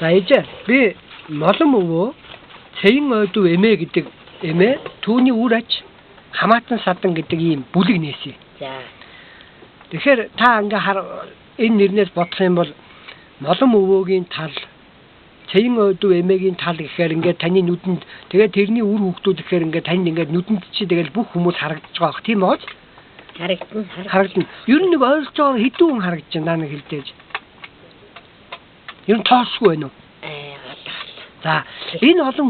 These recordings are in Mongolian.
За 이제 би молон өвөө цэйн ойдуу эмээ гэдэг эмээ түүний үр ач хамаатан садан гэдэг ийм бүлэг нээсэн. За. Тэгэхээр та ингээ энэ нэрнээс бодох юм бол молон өвөөгийн тал цэйн ойдуу эмээгийн тал гэхээр ингээ таны нүдэнд тэгээд тэрний үр хүүхдүүд гэхээр ингээ танд ингээ нүдэнд чи тэгэл бүх хүмүүс харагдаж байгаа бох тийм үү? Харагдана. Ер нь нэг ойлгож байгаа хэдэн хүн харагдаж байна нэг хэлдэж. Ер нь тоосгүй байна уу? За энэ олон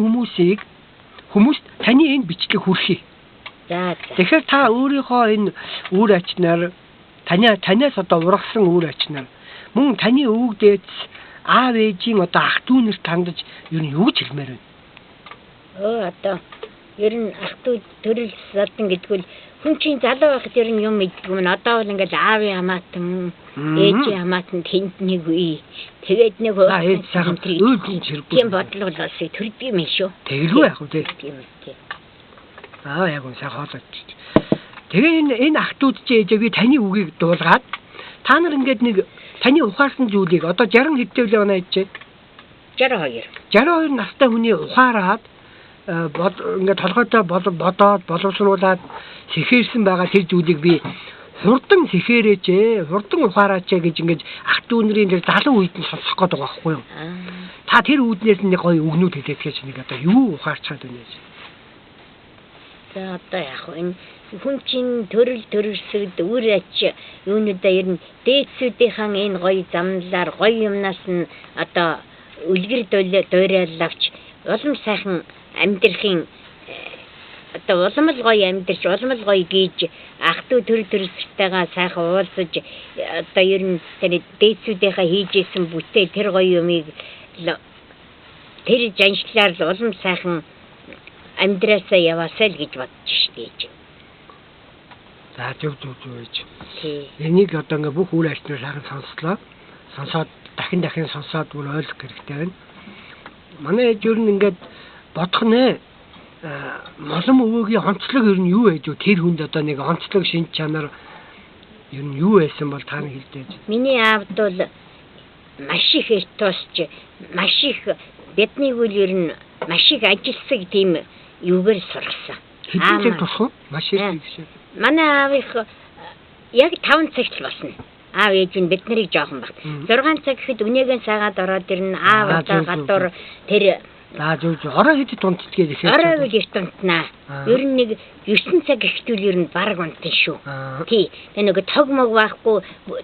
хүмүүст таны энэ бичлэг хүрхий. За. Тэгэхээр та өөрийнхөө энэ үр ачнаар танаас одоо ургасан үр ачнаар мөн таны өвөг дээдс аав ээжийн одоо ах дүү нарт хандаж ер нь юу гэж хэлмээр байна? Одоо ер нь ах дүү төрөл задан гэдгүүл хүн чинь залуу байхад ер нь юм мэдгүй юм. Одоо бол ингээл аавын хамаатан, ээжийн хамаатан тэнд нэг үе. Тэгээд нэг ээж сайхан үйлдэл зэрэггүй. Тийм бодлого бол төрдөг юм шүү. Тэгэлгүй яах вэ? Тийм. Яг нь сайхан хоолойч. Тэгээ энэ ах дүүд чи ээжээ би таны үгийг дуулгаад та нар ингээд нэг таны ухаарсан зүйлийг одоо 60 хэдтэй оноо ээжээ. 62. 62 настай хүний ухаарад ингээд толгойтой бодоод боловсруулад сэхэрсэн байгаа тэр зүйлийг би хурдан сэхэрээч, хурдан ухаараач гэж ингээд ах дүүнэрийн тэр залуу үед нь сонсох гээд байгаа байхгүй юу? Та тэр үүднээс нэг гоё өгнүүд хэлээд гэж нэг одоо юу ухаарчаад байна вэ? За одоо яг энэ хүн чинь төрөлсөд үр ач юунуудаа ер нь дээдсүүдийнхэн энэ гоё замлаар гоё юмнаас нь одоо үлгэр дуурайлавч улам сайхан амьдрахын одоо улам л гоё амьдрч улам л гоё гэж ах дүү төрөлсөртэйгээ сайхан уулзаж одоо ер нь тэр дээдсүүдийнхээ хийжсэн бүтээл тэр гоё юмыг тэр жаншлаар л улам сайхан амьдраасаа яваасаа л гэж бодож штийж. За зөв ээж. Энийг одоо ингээ бүх үр ачнаар сайхан сонслоо. Сонсоод дахин сонсоод бүр ойлгох хэрэгтэй байна. Манай ээж ер нь ингээд бодох нэ молон өвөөгийн онцлог ер нь юу байж вэ? Тэр хүнд одоо нэг онцлог шинж чанар ер нь юу байсан бол та нэг хэлдэж. Миний аавд бол маш их эртусч маш их биднийг үл ер нь маш их ажилсаг тийм юугаар сургасан. Хэдэн цаг тусах вэ? Маш их гэж. Манай аав их яг 5 цагт л басна. Аав ээж нь бид нарыг жоохон баг. 6 цаг гэхэд үнээгэн саагаад ороод ирнэ. Аав одоо гадуур тэр зөв орой хэд дундтгээд ихээр орой үл эрт унтнаа. Ер нь нэг 9 цаг гэхтэл ер нь бараг унтна шүү. Тий. Тэгээ нэг тог мог байхгүй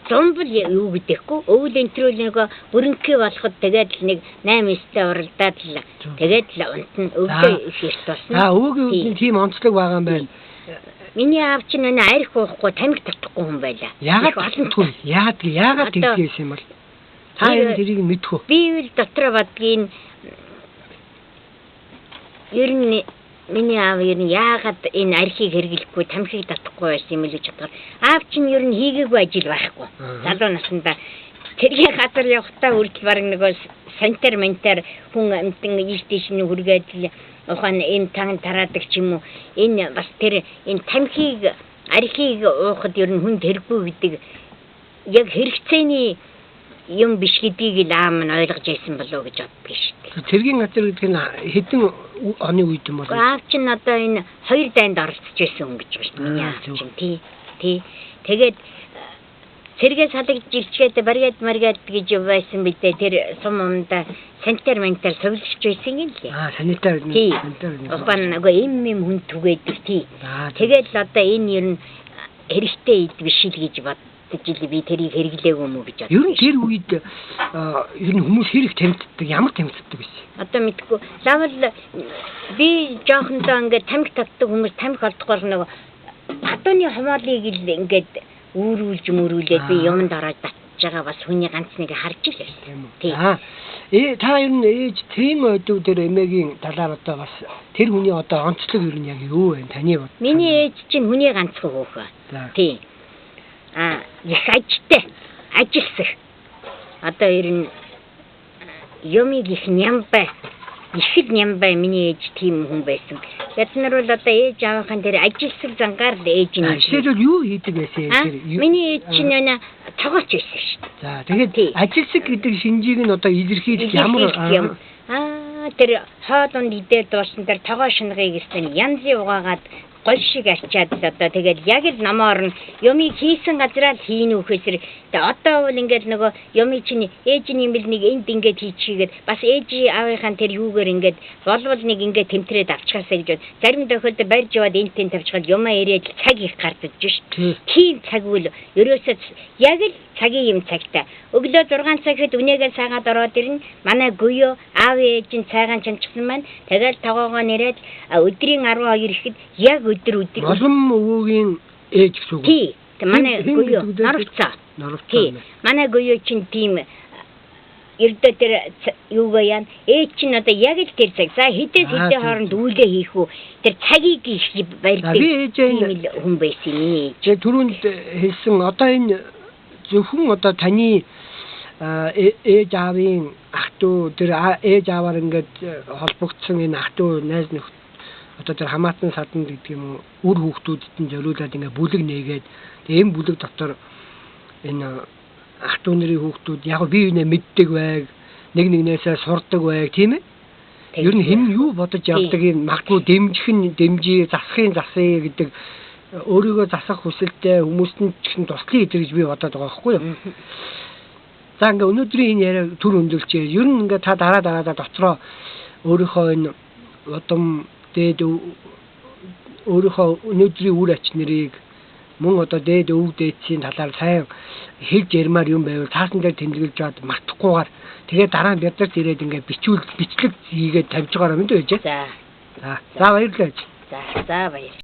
зумбал юу гэдэхгүй. Өвөл энтрүүл нэг бүрэнхий болоход тэгээд л нэг 8-9-тэй уралдаад л тэгээд л унтна. Өвлөө их эрт басна. Өвөгийн үеийн тийм онцлог байгаа юм байна. Миний аав чинь нэ арх уухгүй тамхи татахгүй хүн байлаа. Яагаад тэгдгээс юм бол та энэ тэрийг мэдхүү. Би үл дотроо бодгийн ер нь миний аав ер нь яагаад энэ архийг хэрэглэхгүй тамхиг татахгүй байсан юм л гэж бодоход аав чинь ер нь хийгээгүй ажил байхгүй. Залуу наснда тэргийн газар явахтаа үрдэл бараг нөгөө санитар ментар хүн амтан ийш тийш нь хүргээд ухаан энэ тан тараадаг ч юм уу энэ бас тэр энэ тамхиг архийг уухад ер нь хүн тэргүй гэдэг яг хэрэгцээний юм биш гэдгийг л аам нь ойлгож байсан болов уу гэж боддог шүү дээ. Тэргийн газар гэдэг нь хэдэн оны үед юм бол аав чинь одоо энэ 2 дайнд оролцож байсан хүн гэж байна шүү дээ. Миний аав чинь тий. Тэгээд сэргээ салгаж жилчгээд баргээд гэж байсан бидээ тэр сум умда санитар ментар сувилж байсан юм лээ. Санитар. Ухаан нөгөө им хүн түгээдэг тий. Тэгээд л одоо энэ ер нь хэрэгтэй ид биш л гэж боддог жил би тэрийг хэрэглээгүй юм уу гэж боддог. Ер нь тэр үед ер нь хүмүүс хэрэг тамхитдаг ямар тамхитдаг байсан. Одоо мэдгүй. Лавл би жоохондоо ингээд тамхи татдаг хүмүүс тамхи олдохгүй нөгөө хатууны хомоолыг л ингээд мөрүүлээд би юмд ороод татж байгаа бас хүний ганц нэг харж л байсан. Тий. Та ер нь ээж тийм өдөө тэр эмээгийн талаар одоо бас тэр хүний одоо онцлог ер нь яг юу вэ? Таны бод. Миний ээж чинь хүний ганцхан хөөхөө. Тий. Их ажтай. Ажилсах. Одоо ер нь юмыг их нямбай ихэд Нямбай миний ээж тийм хүн байсан. Бид нар бол одоо ээж аавынхан дээр ажилсаг зангаар ээж нь. Тэгэхээр юу хийдэг байсан тэр? Миний ээж чинь нэ тоглож байсан шүү дээ. За тэгээд ажилсаг гэдэг шинжийг нь одоо илэрхийлэх ямар тэр хоолнд идээд дууссан тэр тогоо шингыг гэсэн янзын угаагаад гол шиг арчаад одоо тэгээд яг л намаар нь юмыг хийсэн газраа л хийн үхээсэр одоо бол ингээд нөгөө юмыг чинь ээжийн юм бил нэг энд ингээд хийчихгээд бас ээжийн аавынхаа тэр юугаар ингээд болвол нэг ингээд тэмтрээд авчихаасаа гэж зарим тохиолдолд барьж яваад энд тэн тавьчихад юмаа ирээд цаг их гардаж шүү. Тийм цаг үл ерөөсөө яг л цагийн юм цагтаа өглөө 6 цагт үнээгээ саагаад ороод ирнэ манай гүйөө аав ээжийн цайгаан чанчсан маань тэгэл тогоогоо нэрээд өдрийн 12 ихэд яг өдөр Олон өвөгийн ээж гэсэн үг. Тий. Манай гүйөө Норовцоо. Тий. Манай гүйөө чинь тийм ердөө тэр юугаа яа ээж чинь одоо яг л тэр цаг. За хідээс хідээ хооронд үүлээ хийх үү. Тэр цагийг их барьдаг. Би ээж хүн байсан миний ээж. Тэгээ түрүүнд хэлсэн одоо энэ зөвхөн одоо таны ээж аавын ах トゥ тэр ээж ааваар ингээд холбогдсон энэ ах トゥ найз нөхд одоо тэр хамаатан саданд гэдэг юм уу үр хүүхдүүдэд нь зориулаад ингээ бүлэг нээгээд энэ бүлэг дотор энэ ах トゥ нарын хүүхдүүд яг бие биенээ мэддэг байг нэг нэгнээсээ сурдаг байг тийм ээ. Ер нь хэн юу бодож явдаг юм магадгүй дэмжих засахын засъя гэдэг өөрийгөө засах хүсэлтэй хүмүүст нь ч туслахын идэ гэж би бодоод байгаа байхгүй юу. За ингээ өнөөдрийн энэ яриа түр өндөрлчээ. Ер нь ингээ та дараа дотроо өөрийнхөө энэ удам дээд өөрийнхөө өнөөдрийн үр ач нарыг мөн одоо дээд өвөг дээдсийн талаар сайн хэлж ярмаар юм байвал таасан дээр тэмдэглэж жаад мартахгүйгээр тэгээд дараа нь бид нарт ирээд ингээ бичлэг хийгээд тавьж байгаараа мэдээж. За. За баярлалаа. За баярлалаа.